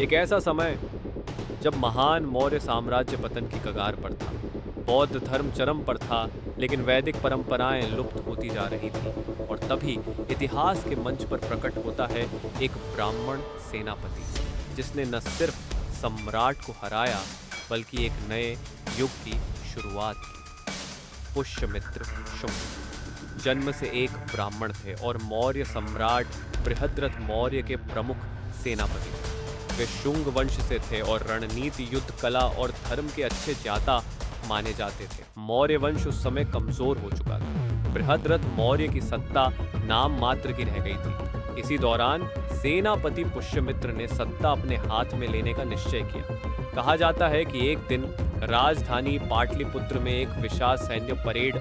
एक ऐसा समय जब महान मौर्य साम्राज्य पतन की कगार पर था। बौद्ध धर्म चरम पर था, लेकिन वैदिक परंपराएं लुप्त होती जा रही थी। और तभी इतिहास के मंच पर प्रकट होता है एक ब्राह्मण सेनापति, जिसने न सिर्फ सम्राट को हराया, बल्कि एक नए युग की शुरुआत की। पुष्यमित्र शुंग जन्म से एक ब्राह्मण थे और मौर्य सम्राट बृहद्रथ मौर्य के प्रमुख सेनापति थे। वे शुंग वंश से थे और रणनीति, युद्ध कला और धर्म के अच्छे ज्ञाता माने जाते थे। मौर्य वंश उस समय कमजोर हो चुका था। बृहद्रथ मौर्य की सत्ता नाम मात्र की रह गई थी। इसी दौरान सेनापति पुष्यमित्र ने सत्ता अपने हाथ में लेने का निश्चय किया। कहा जाता है कि एक दिन राजधानी पाटलिपुत्र में एक विशाल सैन्य परेड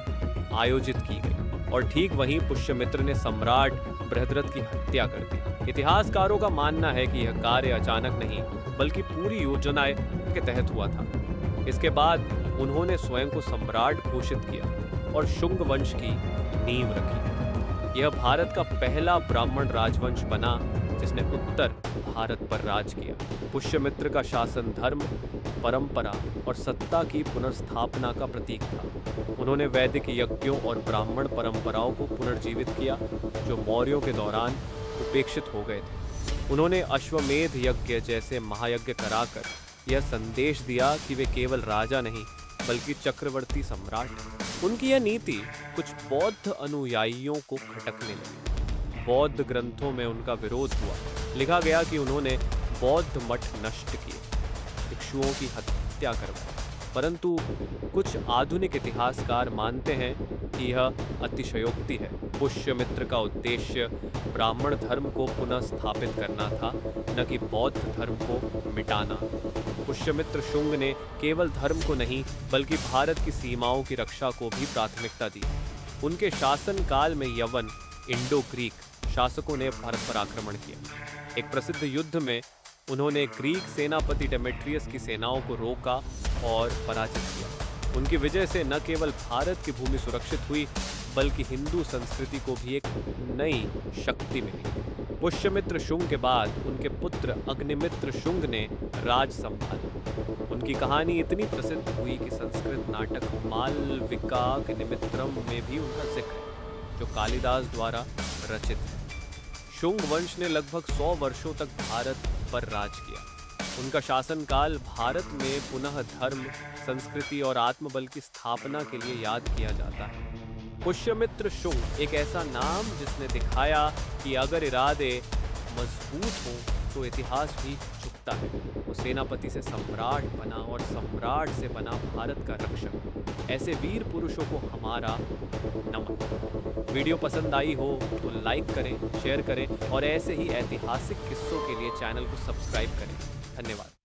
आयोजित की गई और ठीक वहीं पुष्यमित्र ने सम्राट बृहद्रथ की हत्या कर दी। इतिहासकारों का मानना है कि यह कार्य अचानक नहीं, बल्कि पूरी योजना के तहत हुआ था। इसके बाद उन्होंने स्वयं को सम्राट घोषित किया और शुंग वंश की नींव रखी। यह भारत का पहला ब्राह्मण राजवंश बना जिसने उत्तर भारत पर राज किया। पुष्यमित्र का शासन धर्म, परंपरा और सत्ता की पुनर्स्थापना का प्रतीक था। उन्होंने वैदिक यज्ञों और ब्राह्मण परंपराओं को पुनर्जीवित किया, जो मौर्यों के दौरान उपेक्षित हो गए थे। उन्होंने अश्वमेध यज्ञ जैसे महायज्ञ कराकर यह संदेश दिया कि वे केवल राजा नहीं, बल्कि चक्रवर्ती सम्राट हैं। उनकी यह नीति कुछ बौद्ध अनुयायियों को खटकने लगी। बौद्ध ग्रंथों में उनका विरोध हुआ। लिखा गया कि उन्होंने बौद्ध मठ नष्ट किए, भिक्षुओं की हत्या करवाई। परंतु कुछ आधुनिक इतिहासकार मानते हैं कि यह अतिशयोक्ति है। पुष्यमित्र का उद्देश्य ब्राह्मण धर्म को पुनः स्थापित करना था, न कि बौद्ध धर्म को मिटाना। पुष्यमित्र शुंग ने केवल धर्म को नहीं, बल्कि भारत की सीमाओं की रक्षा को भी प्राथमिकता दी। उनके शासन काल में यवन, इंडो ग्रीक शासकों ने भारत पर आक्रमण किया। एक प्रसिद्ध युद्ध में उन्होंने ग्रीक सेनापति डेमेट्रियस की सेनाओं को रोका और पराजित किया। उनकी वजह से न केवल भारत की भूमि सुरक्षित हुई, बल्कि हिंदू संस्कृति को भी एक नई शक्ति मिली। पुष्यमित्र शुंग के बाद उनके पुत्र अग्निमित्र शुंग ने राज संभाला। उनकी कहानी इतनी प्रसिद्ध हुई कि संस्कृत नाटक मालविकाग्निमित्रम में भी उनका जिक्र है, जो कालिदास द्वारा रचित है। शुंग वंश ने लगभग 100 वर्षों तक भारत पर राज किया। उनका शासनकाल भारत में पुनः धर्म, संस्कृति और आत्मबल की स्थापना के लिए याद किया जाता है। पुष्यमित्र शुंग एक ऐसा नाम जिसने दिखाया कि अगर इरादे मजबूत हों तो इतिहास भी झुकता है। वो सेनापति से सम्राट बना और सम्राट से बना भारत का रक्षक। ऐसे वीर पुरुषों को हमारा नमन। वीडियो पसंद आई हो तो लाइक करें, शेयर करें और ऐसे ही ऐतिहासिक किस्सों के लिए चैनल को सब्सक्राइब करें। धन्यवाद।